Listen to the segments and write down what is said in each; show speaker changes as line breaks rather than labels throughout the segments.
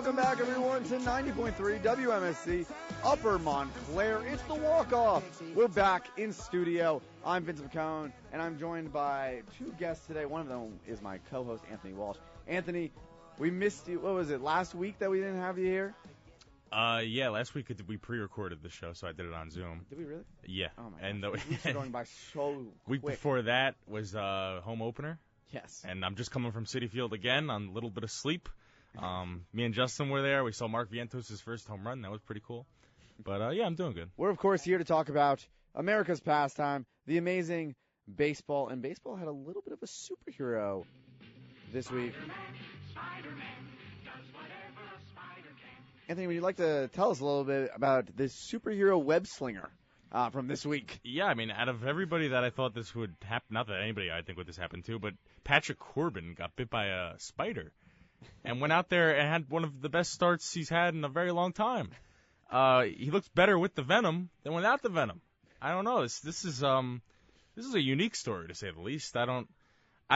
welcome back, everyone, to 90.3 WMSC Upper Montclair. It's the Walkoff. We're back in studio. I'm Vincent McCone, and I'm joined by two guests today. One of them is my co-host, Anthony Walsh. Anthony, we missed you. What was it, last week that we didn't have you here?
Yeah, last week we pre-recorded the show, so I did it on Zoom.
Did we really?
Yeah.
Oh, my
and
gosh. Weeks are going by so
week
quick.
before that was home opener.
Yes.
And I'm just coming from Citi Field again on a little bit of sleep. Me and Justin were there. We saw Mark Vientos' first home run. That was pretty cool. But, yeah, I'm doing good.
We're, of course, here to talk about America's pastime, the amazing baseball. And baseball had a little bit of a superhero this week. Anthony, would you like to tell us a little bit about this superhero web slinger from this week?
Yeah, I mean, out of everybody that I thought this would happen, not that anybody I think would this happen to, but Patrick Corbin got bit by a spider and went out there and had one of the best starts he's had in a very long time. He looks better with the venom than without the venom. I don't know. This is a unique story, to say the least. I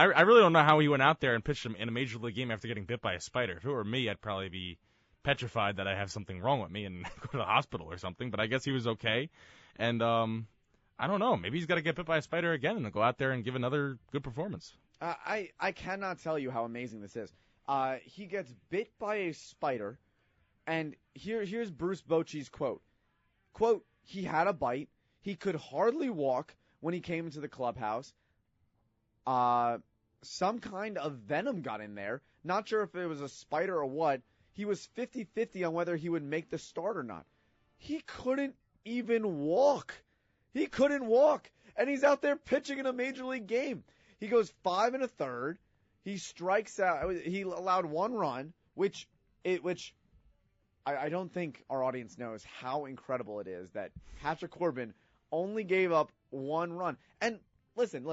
really don't know how he went out there and pitched him in a major league game after getting bit by a spider. If it were me, I'd probably be petrified that I have something wrong with me and go to the hospital or something. But I guess he was okay. And I don't know. Maybe he's got to get bit by a spider again and go out there and give another good performance.
I cannot tell you how amazing this is. He gets bit by a spider, and here's Bruce Bochy's quote. Quote, he had a bite. He could hardly walk when he came into the clubhouse. Some kind of venom got in there. Not sure if it was a spider or what. He was 50-50 on whether he would make the start or not. He couldn't even walk. He couldn't walk. And he's out there pitching in a major league game. He goes 5 1/3. He strikes out. He allowed one run, which I don't think our audience knows how incredible it is that Patrick Corbin only gave up one run. And listen.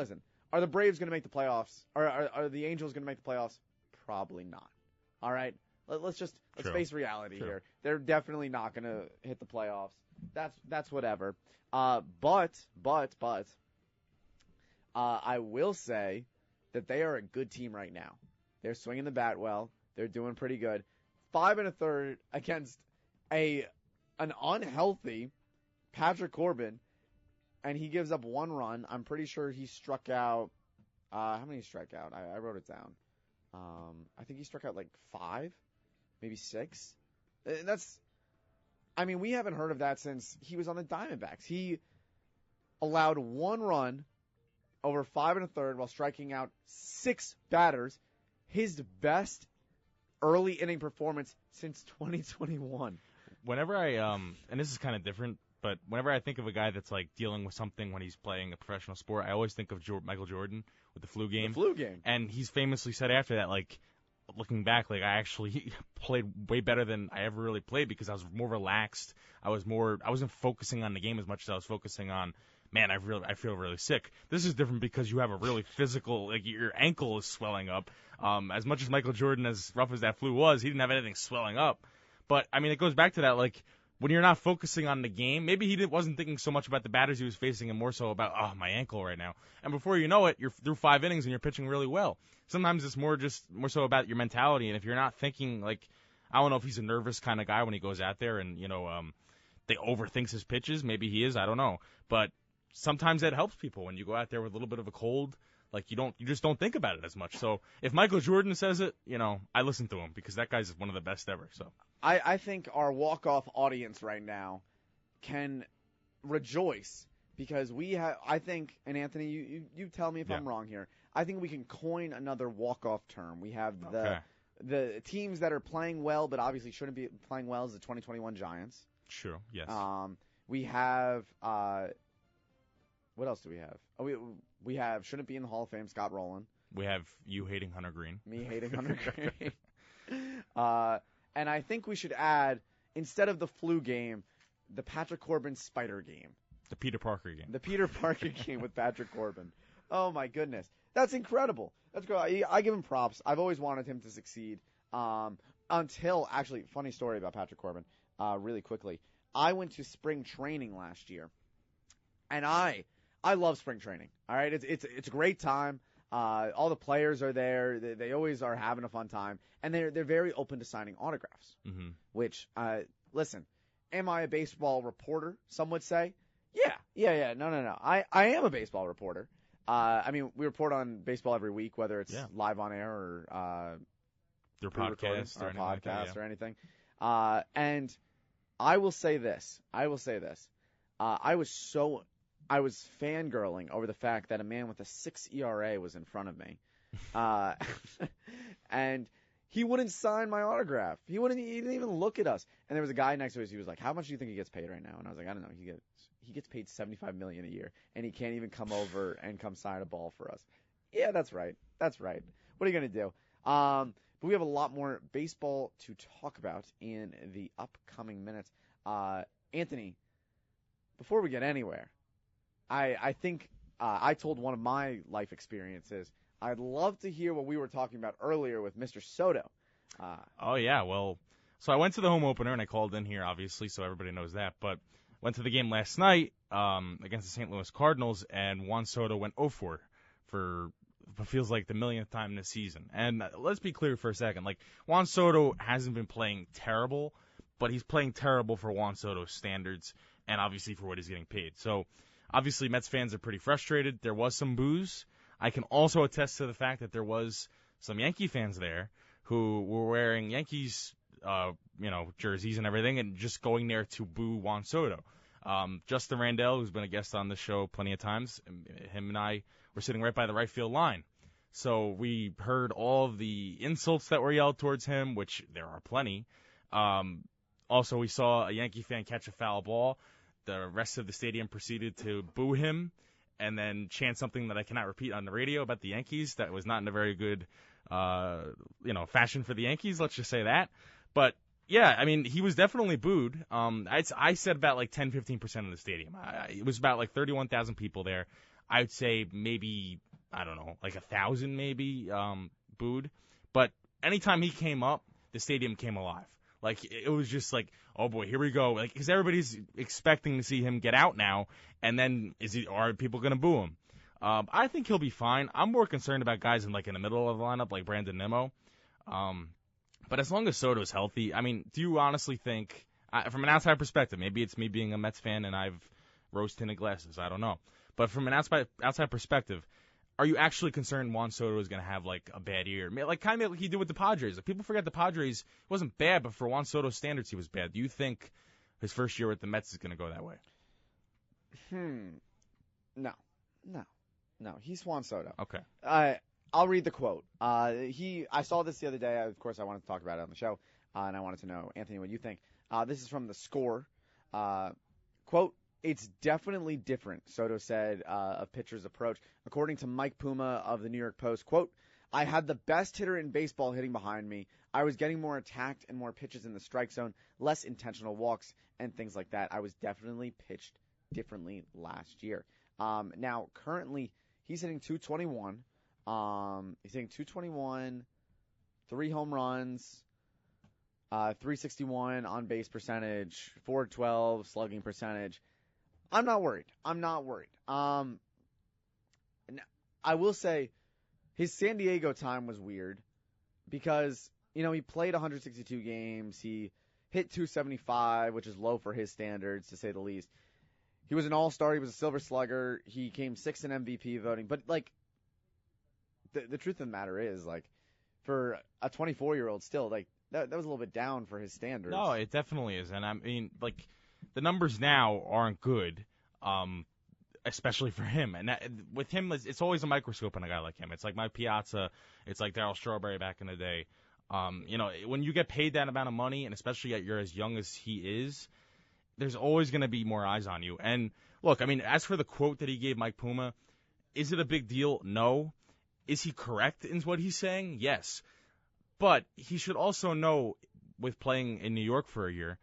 Are the Braves going to make the playoffs? Are the Angels going to make the playoffs? Probably not. All right? Let's face reality here. They're definitely not going to hit the playoffs. That's whatever. But I will say that they are a good team right now. They're swinging the bat well. They're doing pretty good. 5 1/3 against an unhealthy Patrick Corbin, and he gives up one run. I'm pretty sure he struck out. How many struck out? I wrote it down. I think he struck out like 5, maybe 6. We haven't heard of that since he was on the Diamondbacks. He allowed one run over 5 1/3 while striking out 6 batters. His best early inning performance since 2021.
Whenever and this is kind of different, but whenever I think of a guy that's like dealing with something when he's playing a professional sport, I always think of Michael Jordan with the flu game. And he's famously said after that, like, looking back, like, I actually played way better than I ever really played because I was more relaxed. I wasn't focusing on the game as much as I was focusing on, man, I feel really sick. This is different because you have a really physical, like, your ankle is swelling up. As much as Michael Jordan, as rough as that flu was, he didn't have anything swelling up. But, I mean, it goes back to that, like, when you're not focusing on the game, maybe he wasn't thinking so much about the batters he was facing and more so about, my ankle right now. And before you know it, you're through 5 innings and you're pitching really well. Sometimes it's more so about your mentality. And if you're not thinking, like, I don't know if he's a nervous kind of guy when he goes out there and, they overthinks his pitches. Maybe he is. I don't know. But sometimes that helps people when you go out there with a little bit of a cold. Like, you just don't think about it as much. So if Michael Jordan says it, I listen to him because that guy's one of the best ever. So
I think our walk-off audience right now can rejoice because we have, I think, and Anthony, you tell me if I'm wrong here, I think we can coin another walk-off term. We have the teams that are playing well but obviously shouldn't be playing well as the 2021 Giants.
Sure, yes.
We have, what else do we have? We have shouldn't be in the Hall of Fame, Scott Rowland.
We have you hating Hunter Green.
Me hating Hunter Green. And I think we should add, instead of the flu game, the Patrick Corbin spider game.
The Peter Parker game.
The Peter Parker game with Patrick Corbin. Oh, my goodness. That's incredible. That's great. I give him props. I've always wanted him to succeed. Until, actually, funny story about Patrick Corbin, really quickly. I went to spring training last year, and I love spring training. All right, it's a great time. All the players are there. They always are having a fun time, and they're very open to signing autographs.
Mm-hmm.
Which, listen, am I a baseball reporter? Some would say, yeah. No. I am a baseball reporter. I mean, we report on baseball every week, whether it's live on air or
their podcast
or anything. And I will say this. I was fangirling over the fact that a man with a 6 ERA was in front of me. And he wouldn't sign my autograph. He didn't even look at us. And there was a guy next to us. He was like, "How much do you think he gets paid right now?" And I was like, "I don't know. He gets paid $75 million a year, and he can't even come over and come sign a ball for us." Yeah, that's right. What are you gonna do? But we have a lot more baseball to talk about in the upcoming minutes. Anthony, before we get anywhere, I think I told one of my life experiences. I'd love to hear what we were talking about earlier with Mr. Soto.
Oh, yeah. Well, so I went to the home opener, and I called in here, obviously, so everybody knows that. But went to the game last night against the St. Louis Cardinals, and Juan Soto went 0-4 for what feels like the millionth time this season. And let's be clear for a second. Like, Juan Soto hasn't been playing terrible, but he's playing terrible for Juan Soto's standards and obviously for what he's getting paid. So, obviously, Mets fans are pretty frustrated. There was some boos. I can also attest to the fact that there was some Yankee fans there who were wearing Yankees, jerseys and everything and just going there to boo Juan Soto. Justin Randell, who's been a guest on the show plenty of times, him and I were sitting right by the right field line. So we heard all of the insults that were yelled towards him, which there are plenty. Also, we saw a Yankee fan catch a foul ball. The rest of the stadium proceeded to boo him and then chant something that I cannot repeat on the radio about the Yankees. That was not in a very good, fashion for the Yankees. Let's just say that. But, yeah, I mean, he was definitely booed. I said about like 10-15% of the stadium. It was about like 31,000 people there. I would say maybe, I don't know, like 1,000 maybe booed. But anytime he came up, the stadium came alive. Like, it was just like, oh boy, here we go. Like, because everybody's expecting to see him get out now, and then are people going to boo him? I think he'll be fine. I'm more concerned about guys in the middle of the lineup, like Brandon Nimmo. But as long as Soto's healthy, I mean, do you honestly think, from an outside perspective, maybe it's me being a Mets fan and I've rose-tinted glasses, I don't know. But from an outside perspective, are you actually concerned Juan Soto is going to have, like, a bad year? Like, kind of like he did with the Padres. Like, people forget the Padres wasn't bad, but for Juan Soto's standards, he was bad. Do you think his first year with the Mets is going to go that way?
No. He's Juan Soto.
Okay.
I'll read the quote. I saw this the other day. Of course, I wanted to talk about it on the show, and I wanted to know, Anthony, what you think. This is from The Score. Quote, "It's definitely different," Soto said of pitcher's approach. According to Mike Puma of the New York Post, quote, "I had the best hitter in baseball hitting behind me. I was getting more attacked and more pitches in the strike zone, less intentional walks and things like that. I was definitely pitched differently last year." Now, currently, he's hitting .221. He's hitting .221, 3 home runs, 361 on base percentage, .412 slugging percentage. I'm not worried. I will say his San Diego time was weird because, he played 162 games. He hit .275, which is low for his standards, to say the least. He was an all-star. He was a silver slugger. He came 6th in MVP voting. But, the truth of the matter is, for a 24-year-old still, that was a little bit down for his standards.
No, it definitely is. And, I mean, the numbers now aren't good, especially for him. And with him, it's always a microscope on a guy like him. It's like Mike Piazza. It's like Darryl Strawberry back in the day. When you get paid that amount of money, and especially you're as young as he is, there's always going to be more eyes on you. And, look, I mean, as for the quote that he gave Mike Puma, is it a big deal? No. Is he correct in what he's saying? Yes. But he should also know, with playing in New York for a year,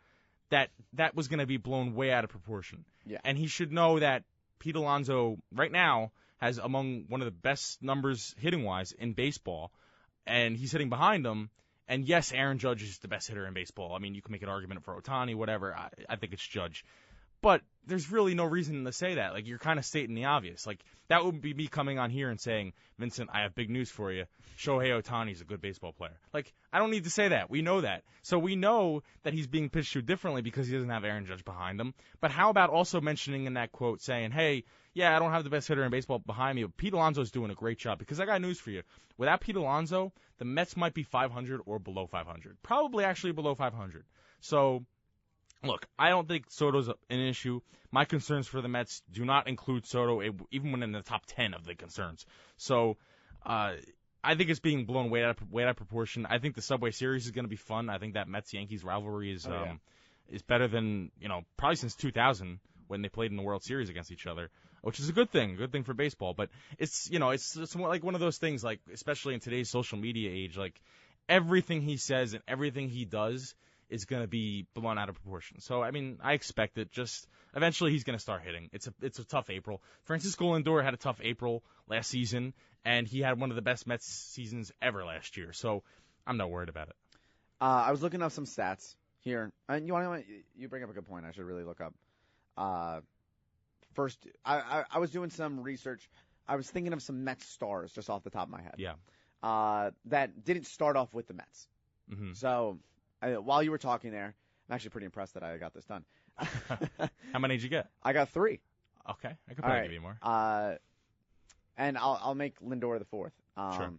that was going to be blown way out of proportion.
Yeah.
And he should know that Pete Alonso right now has among one of the best numbers hitting-wise in baseball, and he's hitting behind him. And, yes, Aaron Judge is the best hitter in baseball. I mean, you can make an argument for Ohtani, whatever. I think it's Judge. But there's really no reason to say that. Like, you're kind of stating the obvious. Like, that would be me coming on here and saying, Vincent, I have big news for you. Shohei Ohtani's a good baseball player. Like, I don't need to say that. We know that. So we know that he's being pitched to differently because he doesn't have Aaron Judge behind him. But how about also mentioning in that quote saying, hey, yeah, I don't have the best hitter in baseball behind me, but Pete Alonso's doing a great job. Because I got news for you. Without Pete Alonso, the Mets might be 500 or below 500. Probably actually below 500. So, look, I don't think Soto's an issue. My concerns for the Mets do not include Soto, even when in the top 10 of the concerns. So, I think it's being blown way out of proportion. I think the Subway Series is going to be fun. I think that Mets-Yankees rivalry is better than, probably since 2000 when they played in the World Series against each other, which is a good thing for baseball. But it's like one of those things, like, especially in today's social media age, like, everything he says and everything he does is going to be blown out of proportion. So, I mean, I expect it. Just eventually he's going to start hitting. It's a tough April. Francisco Lindor had a tough April last season, and he had one of the best Mets seasons ever last year. So I'm not worried about it.
I was looking up some stats here. And you bring up a good point. I should really look up. First, I was doing some research. I was thinking of some Mets stars just off the top of my head.
Yeah.
That didn't start off with the Mets.
Mm-hmm.
So while you were talking there, I'm actually pretty impressed that I got this done.
How many did you get?
I got 3.
Okay, I could probably give you more.
And I'll make Lindor the 4th.
Sure.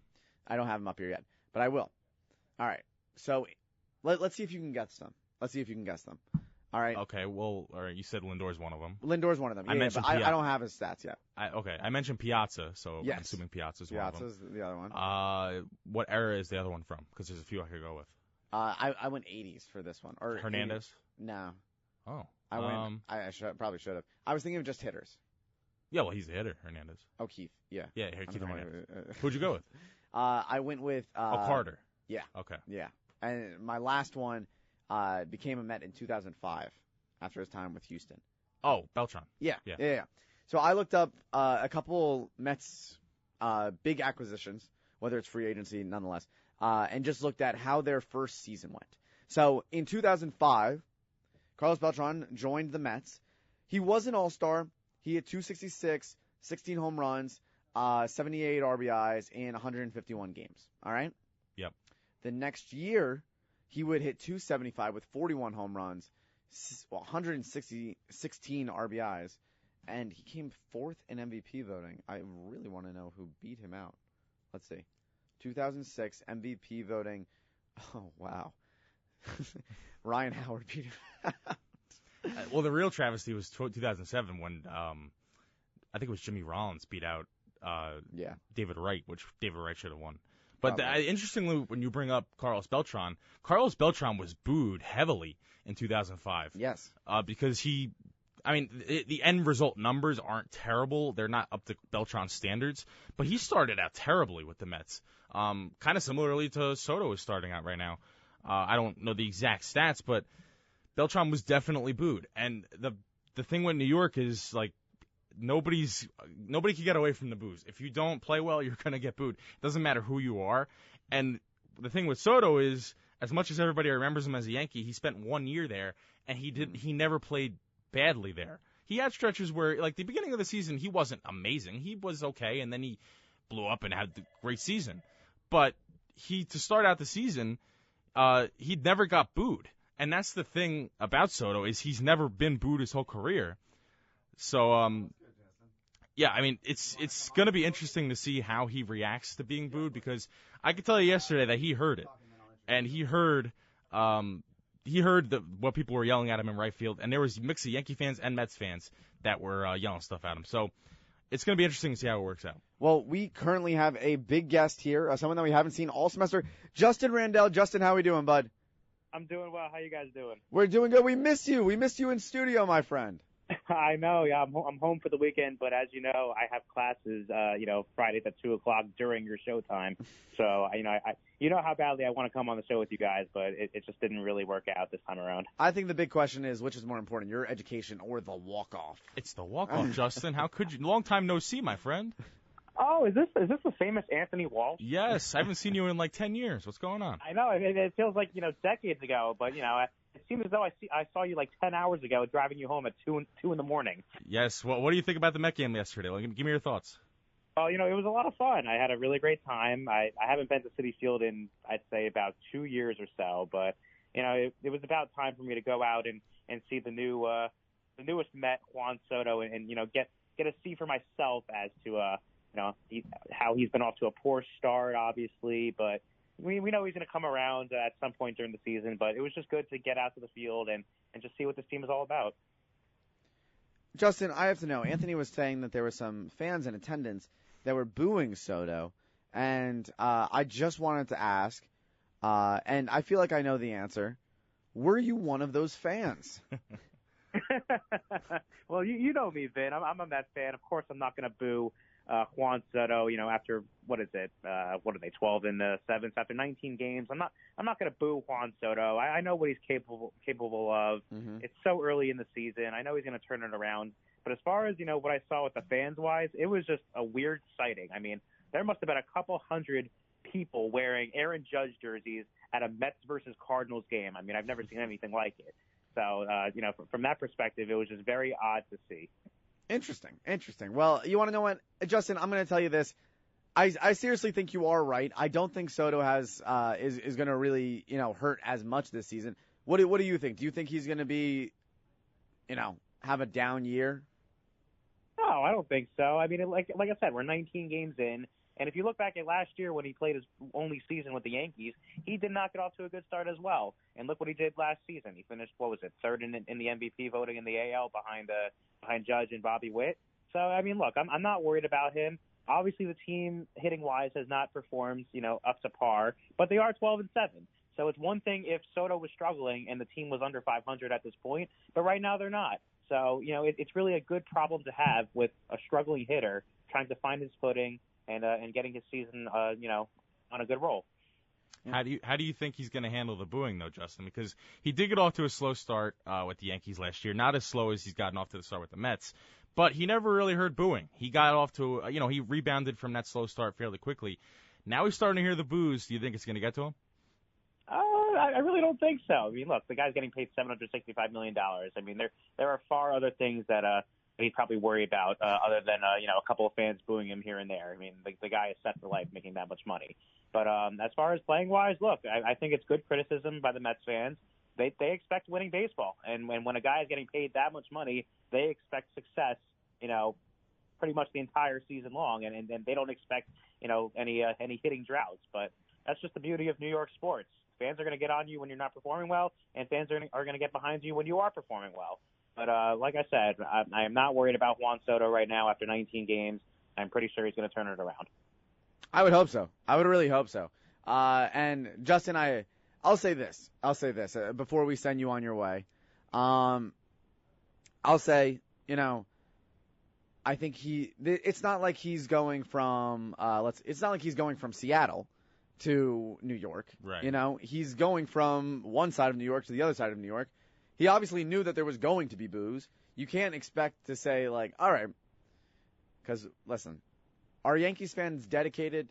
I don't have him up here yet, but I will. All right. So let's see if you can guess them. All right.
Okay. Well, all right. You said Lindor's one of them.
Lindor's one of them. Yeah, but I don't have his stats yet.
I mentioned Piazza, so
yes.
I'm assuming Piazza's one of them.
Piazza's the other one.
What era is the other one from? Because there's a few I could go with.
I went 80s for this one. Or
Hernandez?
80s. No.
Oh.
I probably should have. I was thinking of just hitters.
Yeah, well, he's a hitter, Hernandez.
Oh, Keith. Yeah.
Yeah, Keith Hernandez. Who'd you go with?
I went with
Carter.
Yeah.
Okay.
Yeah. And my last one became a Met in 2005 after his time with Houston.
Oh, Beltran.
Yeah. So I looked up a couple Mets big acquisitions, whether it's free agency, nonetheless, and just looked at how their first season went. So in 2005, Carlos Beltran joined the Mets. He was an all-star. He hit 266, 16 home runs, 78 RBIs in 151 games. All right?
Yep.
The next year, he would hit 275 with 41 home runs, 116 RBIs, and he came 4th in MVP voting. I really want to know who beat him out. Let's see. 2006 MVP voting. Oh, wow. Ryan Howard beat him out.
Well, the real travesty was 2007 when I think it was Jimmy Rollins beat out David Wright, which David Wright should have won. But interestingly, when you bring up Carlos Beltran was booed heavily in 2005.
Yes.
Because the end result numbers aren't terrible. They're not up to Beltran's standards. But he started out terribly with the Mets. Kind of similarly to Soto is starting out right now. I don't know the exact stats, but Beltran was definitely booed. And the thing with New York is, like, nobody can get away from the boos. If you don't play well, you're going to get booed. It doesn't matter who you are. And the thing with Soto is, as much as everybody remembers him as a Yankee, he spent 1 year there, and he never played badly there. He had stretches where, like, the beginning of the season, he wasn't amazing. He was okay, and then he blew up and had a great season. But to start out the season, he never got booed. And that's the thing about Soto is he's never been booed his whole career. So, yeah, I mean, it's going to be interesting to see how he reacts to being booed because I could tell you yesterday that he heard it. And he heard what people were yelling at him in right field. And there was a mix of Yankee fans and Mets fans that were yelling stuff at him. So it's going to be interesting to see how it works out.
Well, we currently have a big guest here, someone that we haven't seen all semester, Justin Randell. Justin, how are we doing, bud?
I'm doing well. How you guys doing?
We're doing good. We miss you. We missed you in studio, my friend.
I know. Yeah, I'm home for the weekend, but as you know, I have classes, Fridays at 2:00 during your show time. So, I how badly I want to come on the show with you guys, but it just didn't really work out this time around.
I think the big question is, which is more important, your education or the walk-off?
It's the walk-off, Justin. How could you? Long time no see, my friend.
Oh, is this the famous Anthony Walsh?
Yes, I haven't seen you in like 10 years. What's going on?
I know. It feels like, decades ago, but, it seemed as though I saw you like 10 hours ago driving you home at 2 in the morning.
Yes. Well, what do you think about the Met game yesterday? Well, give me your thoughts.
Oh, it was a lot of fun. I had a really great time. I haven't been to Citi Field in, I'd say, about 2 years or so, but, it was about time for me to go out and see the newest Met, Juan Soto, and get a see for myself as to, how he's been off to a poor start, obviously, but we know he's going to come around at some point during the season, but it was just good to get out to the field and just see what this team is all about.
Justin, I have to know, Anthony was saying that there were some fans in attendance that were booing Soto, and I just wanted to ask, and I feel like I know the answer, were you one of those fans?
Well, you know me, Vin. I'm a Mets fan. Of course I'm not going to boo Juan Soto, after, what is it? What are they, 12 in the 7th after 19 games? I'm not going to boo Juan Soto. I know what he's capable of. Mm-hmm. It's so early in the season. I know he's going to turn it around. But as far as, what I saw with the fans-wise, it was just a weird sighting. I mean, there must have been a couple hundred people wearing Aaron Judge jerseys at a Mets versus Cardinals game. I mean, I've never seen anything like it. So, from that perspective, it was just very odd to see.
Interesting. Well, you want to know what, Justin? I'm going to tell you this. I seriously think you are right. I don't think Soto is going to really hurt as much this season. What do you think? Do you think he's going to be have a down year?
No, I don't think so. I mean, like I said, we're 19 games in, and if you look back at last year when he played his only season with the Yankees, he did not get off to a good start as well. And look what he did last season. He finished, third in the MVP voting in the AL behind Judge and Bobby Witt. So, I mean, look, I'm not worried about him. Obviously, the team hitting-wise has not performed, up to par, but they are 12-7. So it's one thing if Soto was struggling and the team was under 500 at this point, but right now they're not. So, it's really a good problem to have with a struggling hitter trying to find his footing and getting his season, on a good roll.
How do you think he's going to handle the booing, though, Justin? Because he did get off to a slow start with the Yankees last year. Not as slow as he's gotten off to the start with the Mets. But he never really heard booing. He got off to, he rebounded from that slow start fairly quickly. Now he's starting to hear the boos. Do you think it's going to get to him?
I really don't think so. I mean, look, the guy's getting paid $765 million. I mean, there are far other things that he'd probably worry about other than, a couple of fans booing him here and there. I mean, the guy is set for life making that much money. But as far as playing-wise, look, I think it's good criticism by the Mets fans. They expect winning baseball. And when a guy is getting paid that much money, they expect success, pretty much the entire season long. And they don't expect, any hitting droughts. But that's just the beauty of New York sports. Fans are going to get on you when you're not performing well, and fans are going to get behind you when you are performing well. But like I said, I am not worried about Juan Soto right now after 19 games. I'm pretty sure he's going to turn it around.
I would hope so. I would really hope so. And Justin, I'll say this before we send you on your way. I'll say, I think it's not like he's going from it's not like he's going from Seattle to New York.
Right.
He's going from one side of New York to the other side of New York. He obviously knew that there was going to be boos. You can't expect to say, all right, because, listen, are Yankees fans dedicated?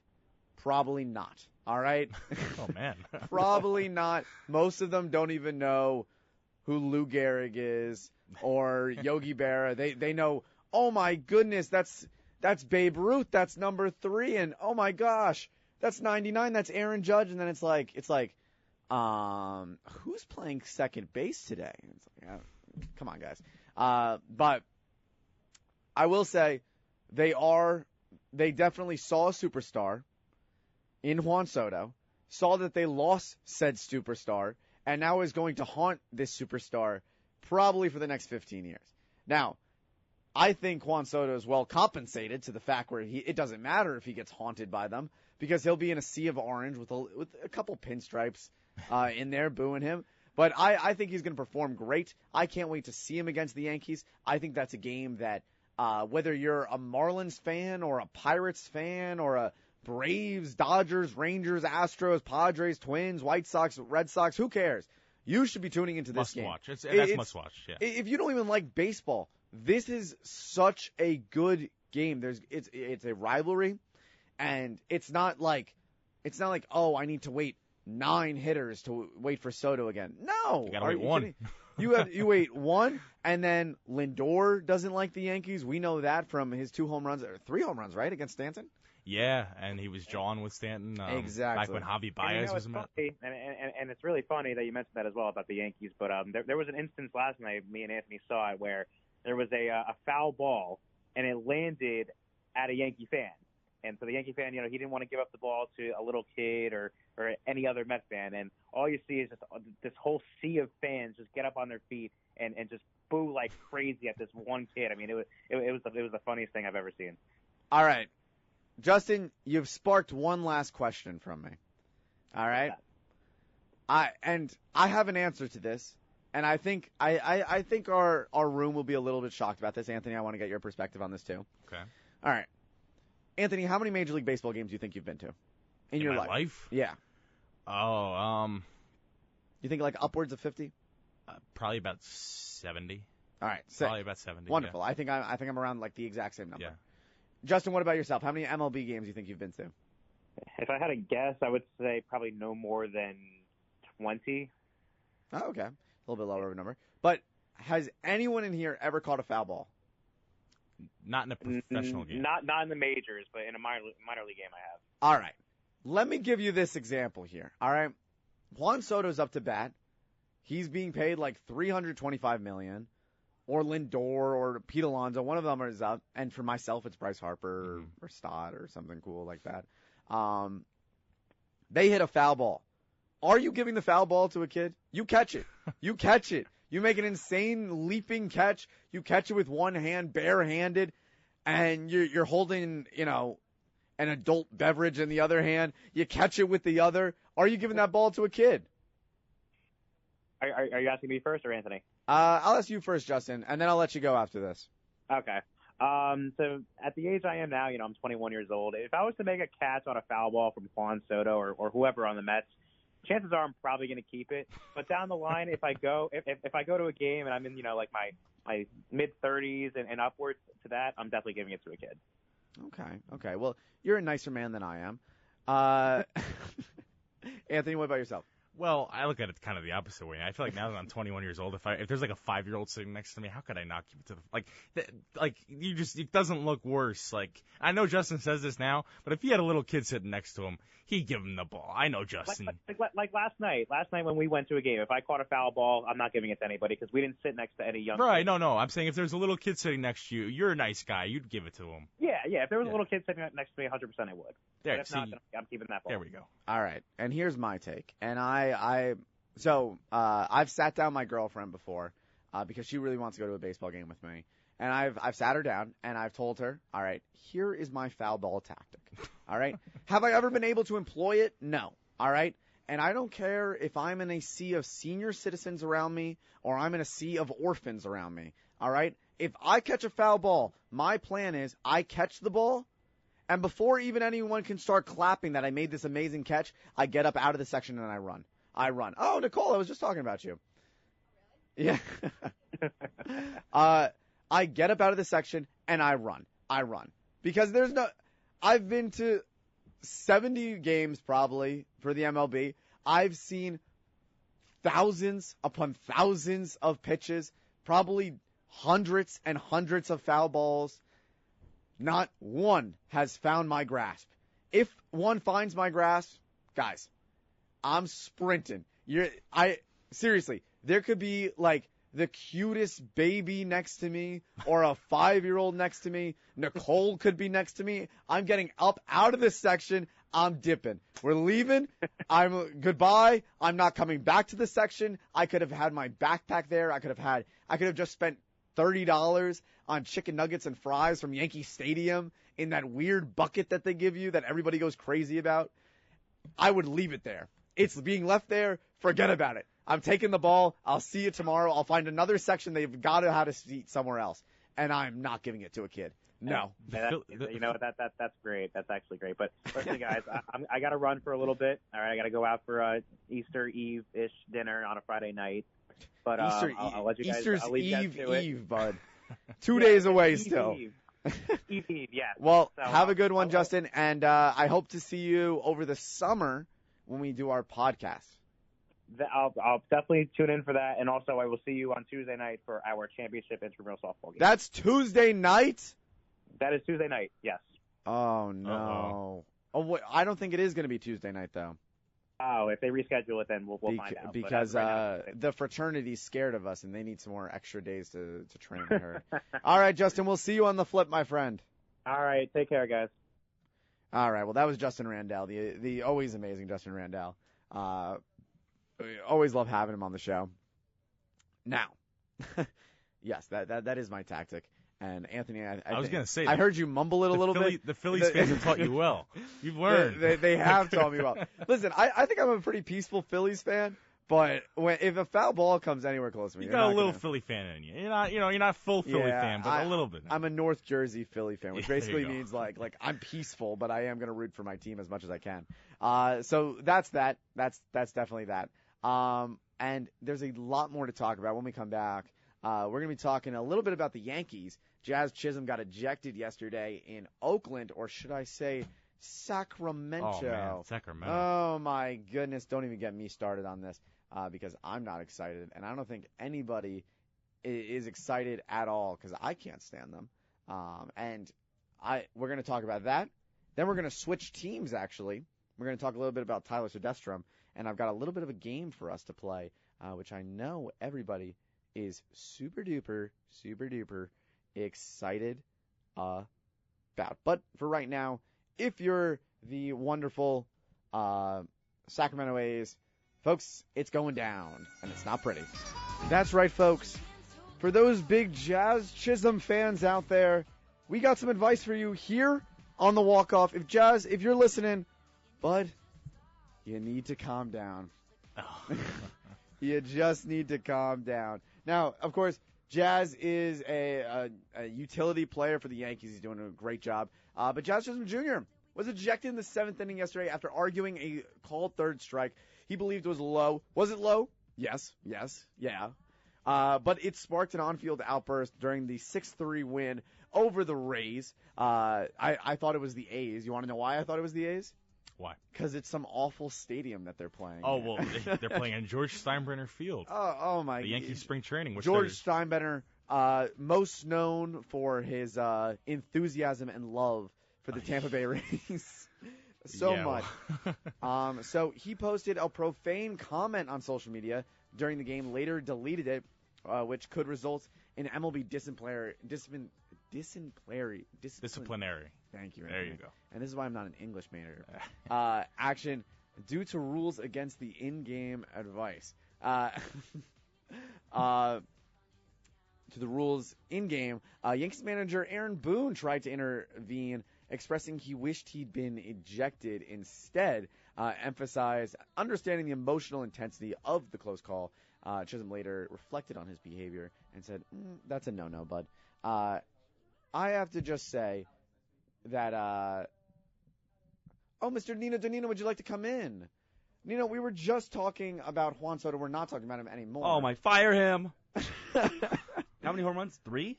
Probably not, all right?
Oh, man.
Probably not. Most of them don't even know who Lou Gehrig is or Yogi Berra. They know, oh, my goodness, that's Babe Ruth. That's number 3, and, oh, my gosh, that's 99. That's Aaron Judge, and then it's like, who's playing second base today? It's like, come on, guys. But I will say they definitely saw a superstar in Juan Soto, saw that they lost said superstar, and now is going to haunt this superstar probably for the next 15 years. Now, I think Juan Soto is well compensated to the fact where it doesn't matter if he gets haunted by them, because he'll be in a sea of orange with a couple pinstripes in there booing him. But I think he's going to perform great. I can't wait to see him against the Yankees. I think that's a game that whether you're a Marlins fan or a Pirates fan or a Braves, Dodgers, Rangers, Astros, Padres, Twins, White Sox, Red Sox, who cares? You should be tuning into this game.
Must watch. That's must watch, yeah.
If you don't even like baseball, this is such a good game. It's a rivalry, and it's not like, oh, I need to wait 9 hitters to wait for Soto again. No.
You gotta wait one.
You wait one, and then Lindor doesn't like the Yankees. We know that from his 2 home runs, or 3 home runs, right, against Stanton?
Yeah, and he was jawing with Stanton.
Exactly.
Back when Javi Baez was in that.
And it's really funny that you mentioned that as well about the Yankees. But there was an instance last night, me and Anthony saw it, where there was a foul ball, and it landed at a Yankee fan. And so the Yankee fan, he didn't want to give up the ball to a little kid or any other Met fan. And all you see is just this whole sea of fans just get up on their feet and just boo like crazy at this one kid. I mean, it was the funniest thing I've ever seen.
All right. Justin, you've sparked one last question from me. All right? I have an answer to this, and I think I think our room will be a little bit shocked about this. Anthony, I want to get your perspective on this too.
Okay.
All right. Anthony, how many Major League Baseball games do you think you've been to in your
life?
Yeah.
Oh,
you think like upwards of 50?
Probably about 70.
All right,
probably about 70.
Wonderful.
Yeah.
I think I'm around like the exact same number.
Yeah.
Justin, what about yourself? How many MLB games do you think you've been to?
If I had a guess, I would say probably no more than 20.
Oh, okay. A little bit lower of a number. But has anyone in here ever caught a foul ball?
Not in a professional game.
Not in the majors, but in a minor league game I have.
All right. Let me give you this example here. All right. Juan Soto's up to bat. He's being paid like $325 million, or Lindor or Pete Alonso. One of them is up. And for myself, it's Bryce Harper or Stott or something cool like that. They hit a foul ball. Are you giving the foul ball to a kid? You catch it. You catch it. You make an insane leaping catch. You catch it with one hand, barehanded, and you're holding, an adult beverage in the other hand. You catch it with the other. Are you giving that ball to a kid?
Are you asking me first or Anthony?
I'll ask you first, Justin, and then I'll let you go after this.
Okay. So at the age I am now, I'm 21 years old. If I was to make a catch on a foul ball from Juan Soto or whoever on the Mets, chances are I'm probably going to keep it. But down the line, if I go to a game and I'm in, like my mid-30s and upwards to that, I'm definitely giving it to a kid.
Okay. Well, you're a nicer man than I am. Anthony, what about yourself?
Well, I look at it kind of the opposite way. I feel like now that I'm 21 years old, if there's like a 5-year-old sitting next to me, how could I not give it to it doesn't look worse. Like, I know Justin says this now, but if he had a little kid sitting next to him, he'd give him the ball. I know Justin.
Like last night when we went to a game, if I caught a foul ball, I'm not giving it to anybody because we didn't sit next to any young
Right,
kid.
no. I'm saying if there's a little kid sitting next to you, you're a nice guy. You'd give it to him.
Yeah. If there was a little kid sitting next to me, 100% I would.
There,
but if not, then I'm keeping that ball.
There we go.
All right, and here's my take. And I've sat down my girlfriend before because she really wants to go to a baseball game with me. And I've sat her down and I've told her, all right, here is my foul ball tactic. All right. Have I ever been able to employ it? No. All right. And I don't care if I'm in a sea of senior citizens around me or I'm in a sea of orphans around me. All right. If I catch a foul ball, my plan is I catch the ball, and before even anyone can start clapping that I made this amazing catch, I get up out of the section and I run. Oh, Nicole, I was just talking about you. Yeah. I get up out of the section and I run. Because I've been to 70 games probably for the MLB. I've seen thousands upon thousands of pitches, probably hundreds and hundreds of foul balls. Not one has found my grasp. If one finds my grasp, guys, I'm sprinting. Seriously, there could be like the cutest baby next to me or a 5-year-old next to me. Nicole could be next to me. I'm getting up out of this section. I'm dipping. We're leaving. Goodbye. I'm not coming back to the section. I could have had my backpack there. I could have just spent $30 on chicken nuggets and fries from Yankee Stadium in that weird bucket that they give you that everybody goes crazy about. I would leave it there. It's being left there. Forget about it. I'm taking the ball. I'll see you tomorrow. I'll find another section. They've got to have a seat somewhere else. And I'm not giving it to a kid. No.
That's great. That's actually great. But listen, guys, I got to run for a little bit. All right, I got to go out for Easter Eve-ish dinner on a Friday night. But I'll let you guys.
Easter's
I'll leave
Eve, bud. 2 days away still.
Eve, yeah.
Well, have a good one, Justin. And I hope to see you over the summer when we do our podcast.
I'll definitely tune in for that, and also I will see you on Tuesday night for our championship intramural softball game.
That's Tuesday night?
That is Tuesday night, yes.
Oh, no. Oh, wait, I don't think it is going to be Tuesday night, though.
Oh, if they reschedule it, then we'll find out.
Because the fraternity's scared of us, and they need some more extra days to train her. All right, Justin, we'll see you on the flip, my friend.
All right, take care, guys.
All right, well, that was Justin Randall, the always amazing Justin Randall. We always love having him on the show. Now, yes, that is my tactic. And Anthony, I was going to say, I heard you mumble it a little bit.
The Phillies fans have taught you well. You've learned.
They have taught me well. Listen, I think I'm a pretty peaceful Phillies fan, but if a foul ball comes anywhere close to me,
you got a little Philly fan in you. You're not full Philly fan, but a little bit.
I'm a North Jersey Philly fan, which basically means like I'm peaceful, but I am going to root for my team as much as I can. So that's that. That's definitely that. And there's a lot more to talk about when we come back. We're going to be talking a little bit about the Yankees. Jazz Chisholm got ejected yesterday in Oakland, or should I say Sacramento.
Oh, man, Sacramento.
Oh, my goodness. Don't even get me started on this because I'm not excited, and I don't think anybody is excited at all because I can't stand them. And we're going to talk about that. Then we're going to switch teams, actually. We're going to talk a little bit about Tyler Soderstrom, and I've got a little bit of a game for us to play, which I know everybody is super duper excited about. But for right now, if you're the wonderful Sacramento A's, folks, it's going down, and it's not pretty. That's right, folks. For those big Jazz Chisholm fans out there, we got some advice for you here on the Walkoff. If you're listening, bud, you need to calm down.
Oh.
You just need to calm down. Now, of course, Jazz is a utility player for the Yankees. He's doing a great job. But Jazz Chisholm Jr. was ejected in the 7th inning yesterday after arguing a called third strike he believed was low. Was it low? Yes, yeah. But it sparked an on-field outburst during the 6-3 win over the Rays. I thought it was the A's. You want to know why I thought it was the A's?
Why?
Because it's some awful stadium that they're playing.
Oh, well, they're playing at George Steinbrenner Field.
Oh my!
The Yankees spring training.
George Steinbrenner, most known for his enthusiasm and love for the Tampa Bay Rays. Much. So he posted a profane comment on social media during the game, later deleted it, which could result in MLB disciplinary. Thank you.
There you go.
And this is why I'm not an English major. Action due to rules against the in-game advice. To the rules in-game, Yankees manager Aaron Boone tried to intervene, expressing he wished he'd been ejected instead, emphasized understanding the emotional intensity of the close call. Chisholm later reflected on his behavior and said, that's a no-no, bud. I have to just say that, Mr. Nino Donino, would you like to come in? Nino, we were just talking about Juan Soto. We're not talking about him anymore.
Oh, my, fire him. How many home runs? 3?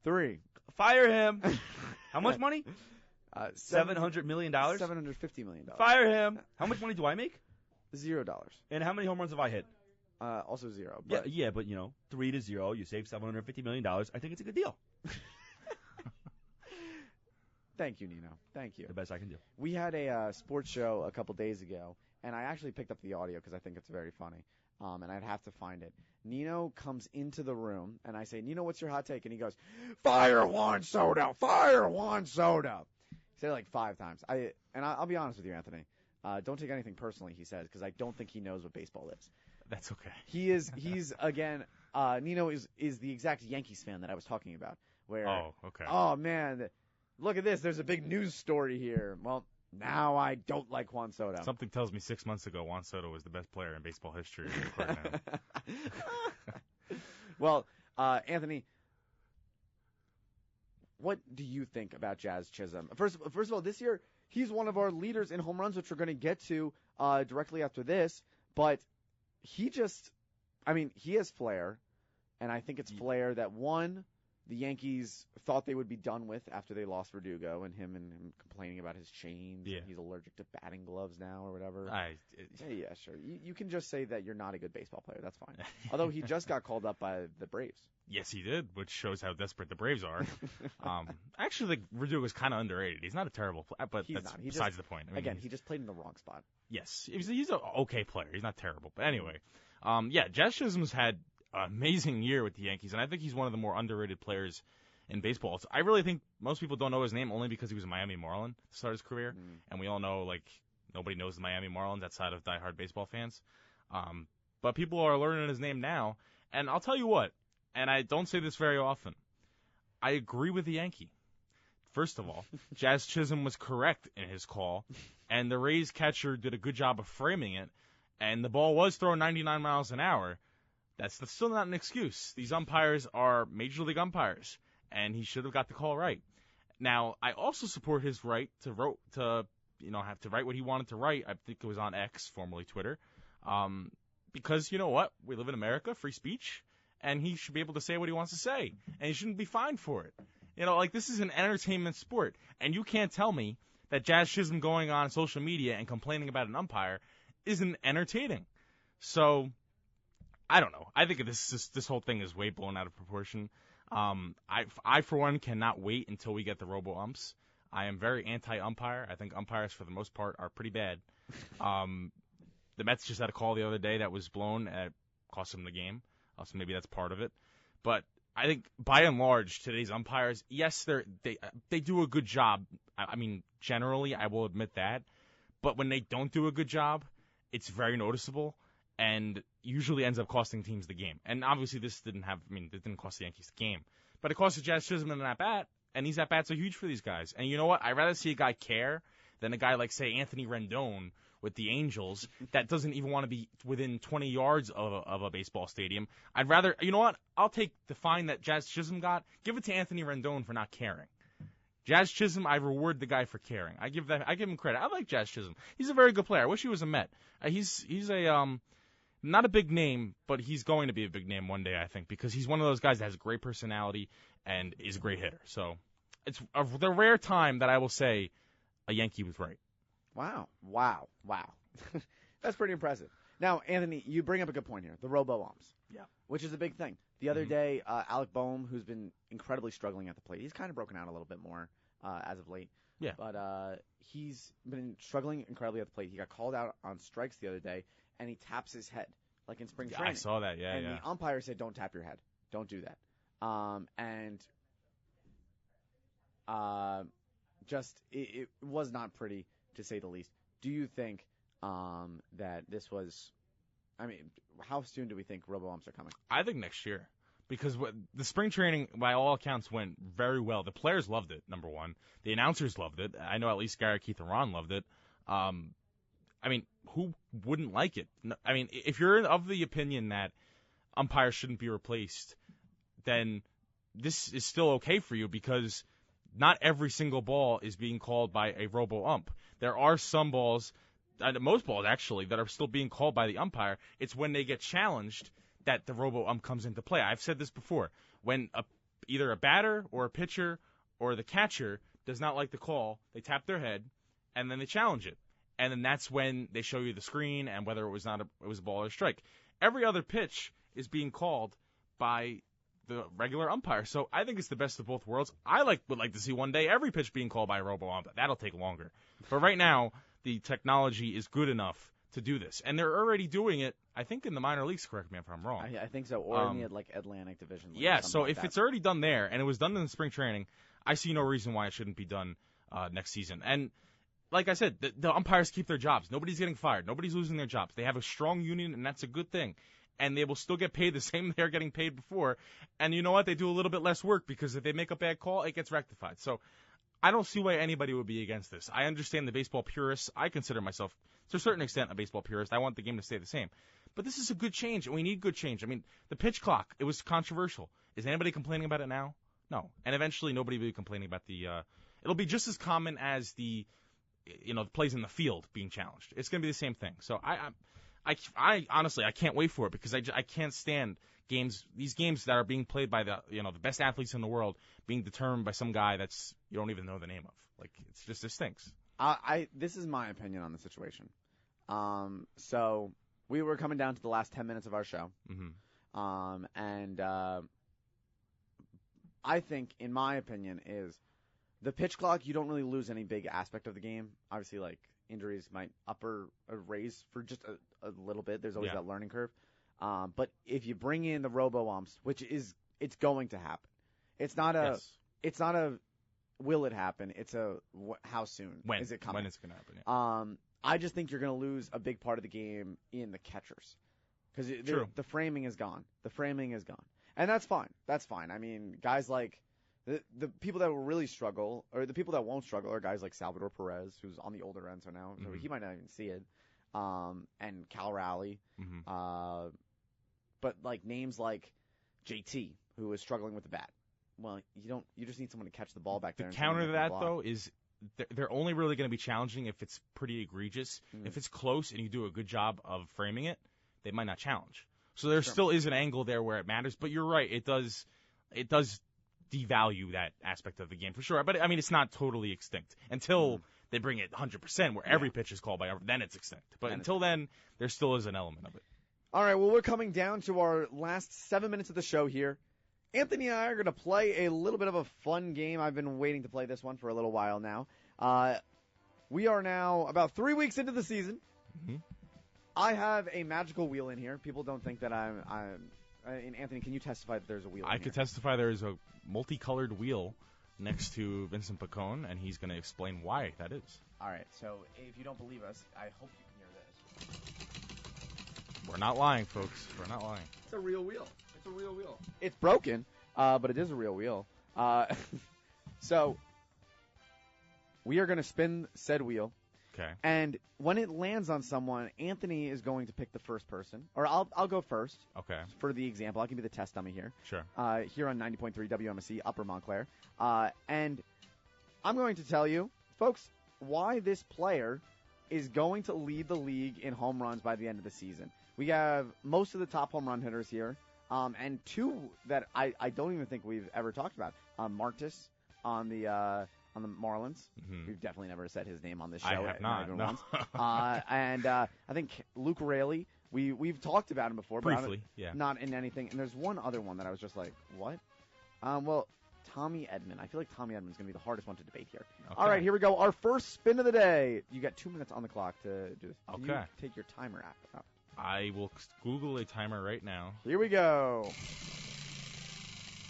3.
Fire him. How much money? $700 million?
$750 million.
Fire him. How much money do I make?
$0.
And how many home runs have I hit?
Also 0. But...
Yeah, but 3-0. You save $750 million. I think it's a good deal.
Thank you, Nino. Thank you.
The best I can do.
We had a sports show a couple days ago, and I actually picked up the audio because I think it's very funny, and I'd have to find it. Nino comes into the room, and I say, Nino, what's your hot take? And he goes, fire Juan Soto! Fire Juan Soto! He said it like 5 times. I'll be honest with you, Anthony. Don't take anything personally, he says, because I don't think he knows what baseball is.
That's okay.
He's again, Nino is the exact Yankees fan that I was talking about. Where,
oh, okay.
Oh, man, look at this. There's a big news story here. Well, now I don't like Juan Soto.
Something tells me 6 months ago Juan Soto was the best player in baseball history right now.
Well, Anthony, what do you think about Jazz Chisholm? First of all, this year he's one of our leaders in home runs, which we're going to get to directly after this. But he has flair, and I think it's flair that, one, the Yankees thought they would be done with after they lost Verdugo and him complaining about his chains.
Yeah.
And he's allergic to batting gloves now or whatever.
Yeah,
sure. You can just say that you're not a good baseball player. That's fine. Although he just got called up by the Braves.
Yes, he did, which shows how desperate the Braves are. Actually, Verdugo is kind of underrated. He's not a terrible player, but that's besides the point. I mean,
he just played in the wrong spot.
Yes, he's an okay player. He's not terrible. But anyway, Jazz Chisholm's had an amazing year with the Yankees, and I think he's one of the more underrated players in baseball. So I really think most people don't know his name only because he was a Miami Marlin to start his career, and we all know, nobody knows the Miami Marlins outside of diehard baseball fans. But people are learning his name now, and I'll tell you what, and I don't say this very often, I agree with the Yankee. First of all, Jazz Chisholm was correct in his call, and the Rays catcher did a good job of framing it, and the ball was thrown 99 miles an hour. That's still not an excuse. These umpires are Major League umpires, and he should have got the call right. Now, I also support his right to have to write what he wanted to write. I think it was on X, formerly Twitter, because you know what? We live in America, free speech, and he should be able to say what he wants to say, and he shouldn't be fined for it. This is an entertainment sport, and you can't tell me that Jazz Chisholm going on social media and complaining about an umpire isn't entertaining. So, I don't know. I think this whole thing is way blown out of proportion. I for one, cannot wait until we get the robo-umps. I am very anti-umpire. I think umpires, for the most part, are pretty bad. The Mets just had a call the other day that was blown and it cost them the game. So maybe that's part of it. But I think, by and large, today's umpires, yes, they do a good job. I mean, generally, I will admit that. But when they don't do a good job, it's very noticeable and usually ends up costing teams the game. And obviously, it didn't cost the Yankees the game. But it cost Jazz Chisholm an at-bat, and these at-bats are huge for these guys. And you know what? I'd rather see a guy care than a guy like, say, Anthony Rendon with the Angels that doesn't even want to be within 20 yards of a baseball stadium. I'd rather, you know what? I'll take the fine that Jazz Chisholm got, give it to Anthony Rendon for not caring. Jazz Chisholm, I reward the guy for caring. I give him credit. I like Jazz Chisholm. He's a very good player. I wish he was a Met. He's a not a big name, but he's going to be a big name one day, I think, because he's one of those guys that has a great personality and is a great hitter. So it's the rare time that I will say a Yankee was right.
Wow. That's pretty impressive. Now, Anthony, you bring up a good point here, the robo-umps.
Yeah.
Which is a big thing. The other day, Alec Boehm, who's been incredibly struggling at the plate, he's kind of broken out a little bit more as of late.
Yeah.
But he's been struggling incredibly at the plate. He got called out on strikes the other day, and he taps his head, like in spring training.
I saw that, yeah.
And the umpire said, don't tap your head. Don't do that. It was not pretty, to say the least. Do you think that this was – how soon do we think robo-umps are coming?
I think next year. Because the spring training, by all accounts, went very well. The players loved it, number one. The announcers loved it. I know at least Gary, Keith, and Ron loved it. Who wouldn't like it? If you're of the opinion that umpires shouldn't be replaced, then this is still okay for you because not every single ball is being called by a robo-ump. There are some balls, most balls actually, that are still being called by the umpire. It's when they get challenged that the robo-ump comes into play. I've said this before. When either a batter or a pitcher or the catcher does not like the call, they tap their head, and then they challenge it. And then that's when they show you the screen and whether it was a ball or a strike. Every other pitch is being called by the regular umpire. So I think it's the best of both worlds. I would like to see one day every pitch being called by a robo-ump. That'll take longer. But right now, the technology is good enough to do this. And they're already doing it, I think, in the minor leagues, correct me if I'm wrong.
I think so, or in the Atlantic Division.
Yeah, so if it's already done there, and it was done in the spring training, I see no reason why it shouldn't be done next season. And like I said, the umpires keep their jobs. Nobody's getting fired. Nobody's losing their jobs. They have a strong union, and that's a good thing. And they will still get paid the same they're getting paid before. And you know what? They do a little bit less work because if they make a bad call, it gets rectified. So I don't see why anybody would be against this. I understand the baseball purists. I consider myself, to a certain extent, a baseball purist. I want the game to stay the same. But this is a good change, and we need good change. The pitch clock, it was controversial. Is anybody complaining about it now? No. And eventually nobody will be complaining about it'll be just as common as the plays in the field being challenged. It's going to be the same thing. So I honestly, I can't wait for it because I can't stand these games that are being played by the best athletes in the world being determined by some guy that's you don't even know the name of. Like, it stinks.
This is my opinion on the situation. So we were coming down to the last 10 minutes of our show.
Mm-hmm.
And I think, in my opinion, is the pitch clock, you don't really lose any big aspect of the game. Obviously, like, injuries might raise for just a little bit. There's always that learning curve. But if you bring in the robo-umps, it's going to happen. It's not a will it happen? It's a how soon is it coming?
When it's going to happen, yeah.
I just think you're going to lose a big part of the game in the catchers. Because the framing is gone. The framing is gone. And that's fine. That's fine. I mean, guys like the people that will really struggle, or the people that won't struggle, are guys like Salvador Perez, who's on the older end now, so he might not even see it, and Cal Raleigh.
Mm-hmm.
But like names like JT, who is struggling with the bat. Well, you just need someone to catch the ball back there.
The counter to that, though, is they're only really going to be challenging if it's pretty egregious. Mm. If it's close and you do a good job of framing it, they might not challenge. So there still is an angle there where it matters. But you're right, it does devalue that aspect of the game for sure. But, I mean, it's not totally extinct until they bring it 100% where every pitch is called by – then it's extinct. But until then, there still is an element of it.
All right, well, we're coming down to our last 7 minutes of the show here. Anthony and I are going to play a little bit of a fun game. I've been waiting to play this one for a little while now. We are now about 3 weeks into the season.
Mm-hmm.
I have a magical wheel in here. People don't think that and Anthony, can you testify that there's a wheel in here?
I could testify there is a multicolored wheel next to Vincent Pacone, and he's going to explain why that is.
All right, so if you don't believe us, I hope you can hear this.
We're not lying, folks. We're not lying.
It's a real wheel. It's a real wheel. It's broken, but it is a real wheel. So we are going to spin said wheel.
Okay.
And when it lands on someone, Anthony is going to pick the first person. Or I'll go first.
Okay.
For the example. I'll give you the test dummy here.
Sure.
Here on 90.3 WMSC, Upper Montclair. And I'm going to tell you, folks, why this player is going to lead the league in home runs by the end of the season. We have most of the top home run hitters here. And two that I don't even think we've ever talked about. Martis on the Marlins.
Mm-hmm.
We've definitely never said his name on this show.
I have not. No.
Once. And I think Luke Raley, we've talked about him before.
Briefly,
but not in anything. And there's one other one that I was just like, what? Well, Tommy Edman. I feel like Tommy Edman's going to be the hardest one to debate here.
Okay.
All right, here we go. Our first spin of the day. You got 2 minutes on the clock to do this. Can you take your timer app out?
I will Google a timer right now.
Here we go.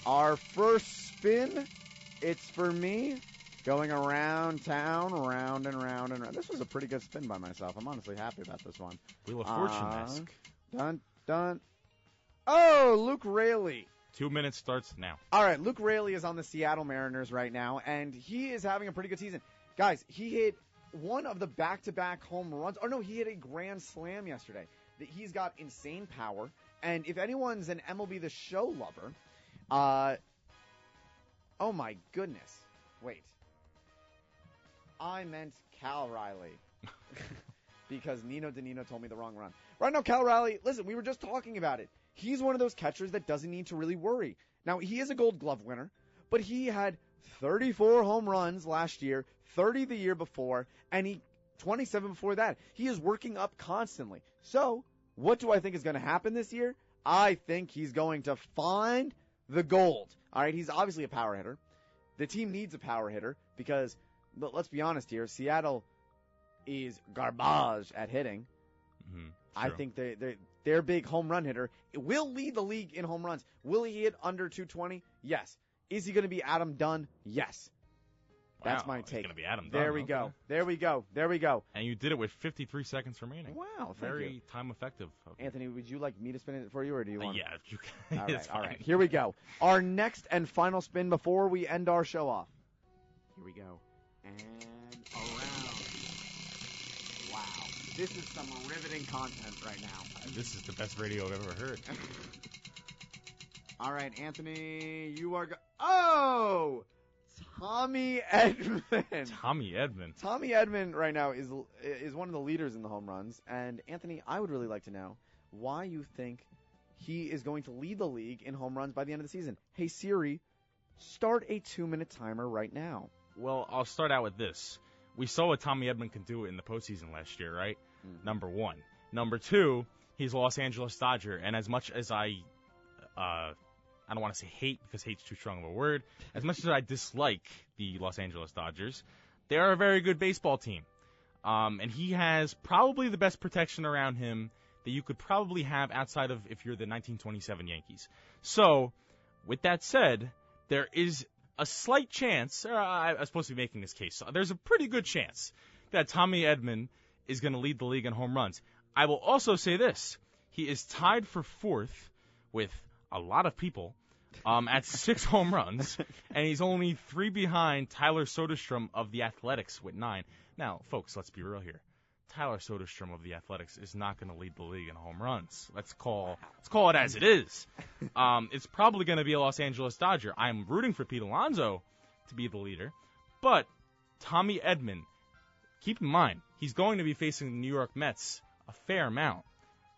Our first spin, it's for me, going around town, round and round and round. This was a pretty good spin by myself. I'm honestly happy about this one.
Wheel of Fortune-esque.
Dun, dun. Oh, Luke Raley.
2 minutes starts now.
All right, Luke Raley is on the Seattle Mariners right now, and he is having a pretty good season. Guys, he hit one of the back-to-back home runs. Oh, no, he hit a grand slam yesterday. He's got insane power, and if anyone's an MLB The Show lover, oh my goodness, wait, I meant Cal Riley, because Nino DeNino told me the wrong run. Right now, Cal Riley, listen, we were just talking about it. He's one of those catchers that doesn't need to really worry. Now, he is a Gold Glove winner, but he had 34 home runs last year, 30 the year before, and 27 before that. He is working up constantly. So, what do I think is going to happen this year? I think he's going to find the gold. All right, he's obviously a power hitter. The team needs a power hitter because, let's be honest here, Seattle is garbage at hitting.
Mm-hmm.
I think their big home run hitter will lead the league in home runs. Will he hit under 220? Yes. Is he going to be Adam Dunn? Yes. That's my take.
He's going to be Adam Dunn.
There we go. There we go. There we go.
And you did it with 53 seconds remaining.
Wow.
Very time effective.
Anthony, would you like me to spin it for you, or do you want?
Yeah, if you can.
All right. Here we go. Our next and final spin before we end our show off. Here we go. And around. Wow. This is some riveting content right now.
This is the best radio I've ever heard.
All right, Anthony, you are Oh! Tommy Edman.
Tommy Edman.
Tommy Edman right now is one of the leaders in the home runs. And, Anthony, I would really like to know why you think he is going to lead the league in home runs by the end of the season. Hey, Siri, start a 2-minute timer right now.
Well, I'll start out with this. We saw what Tommy Edman could do in the postseason last year, right? Mm-hmm. Number one. Number two, he's a Los Angeles Dodger. And as much as I don't want to say hate because hate's too strong of a word. As much as I dislike the Los Angeles Dodgers, they are a very good baseball team. And he has probably the best protection around him that you could probably have outside of if you're the 1927 Yankees. So, with that said, there is a slight chance, I'm supposed to be making this case, so there's a pretty good chance that Tommy Edman is going to lead the league in home runs. I will also say this. He is tied for fourth with a lot of people at 6 home runs, and he's only 3 behind Tyler Soderstrom of the Athletics with 9. Now, folks, let's be real here. Tyler Soderstrom of the Athletics is not going to lead the league in home runs. Let's call it as it is. It's probably going to be a Los Angeles Dodger. I'm rooting for Pete Alonso to be the leader, but Tommy Edman, keep in mind, he's going to be facing the New York Mets a fair amount,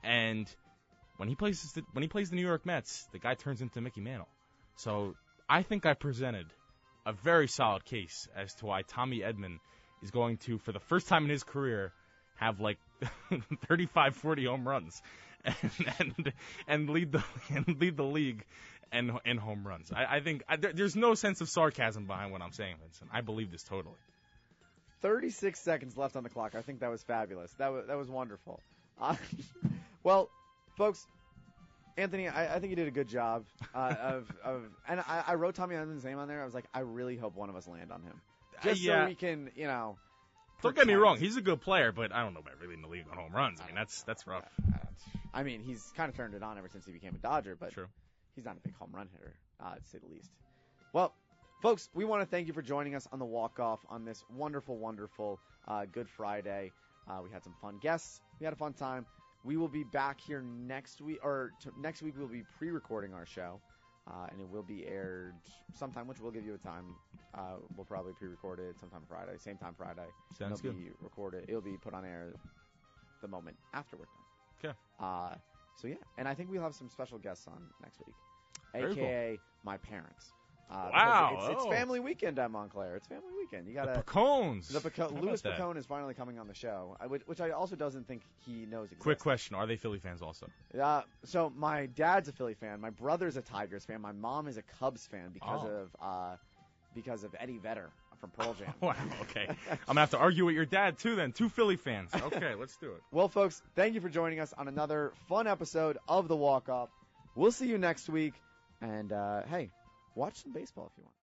and when he plays the New York Mets, the guy turns into Mickey Mantle. So I think I presented a very solid case as to why Tommy Edman is going to, for the first time in his career, have like 35, 40 home runs and lead the league in home runs. I think there's no sense of sarcasm behind what I'm saying, Vincent. I believe this totally.
36 seconds left on the clock. I think that was fabulous. That was wonderful. Well, folks, Anthony, I think you did a good job and I wrote Tommy Edman's name on there. I was like, I really hope one of us land on him, just so we can,
Don't get me wrong, he's a good player, but I don't know about really in the league on home runs. I mean, that's rough.
I mean, he's kind of turned it on ever since he became a Dodger, but
True.
He's not a big home run hitter, to say the least. Well, folks, we want to thank you for joining us on the Walkoff on this wonderful, wonderful Good Friday. We had some fun guests. We had a fun time. We will be back here next week, next week we'll be pre-recording our show, and it will be aired sometime, which we'll give you a time. We'll probably pre-record it sometime Friday, same time Friday.
Sounds good.
Be recorded. It'll be put on air the moment after we're done.
Okay.
So yeah, and I think we'll have some special guests on next week,
Very
aka
cool.
my parents.
Wow!
It's family weekend at Montclair. It's family weekend. You got
the Picones.
Louis Picone is finally coming on the show, which I also doesn't think he knows exists.
Quick question: are they Philly fans also?
So my dad's a Philly fan. My brother's a Tigers fan. My mom is a Cubs fan because of Eddie Vedder from Pearl Jam.
Wow. Okay. I'm gonna have to argue with your dad too. Then 2 Philly fans. Okay, let's do it.
Well, folks, thank you for joining us on another fun episode of the Walk Off. We'll see you next week, and hey. Watch some baseball if you want.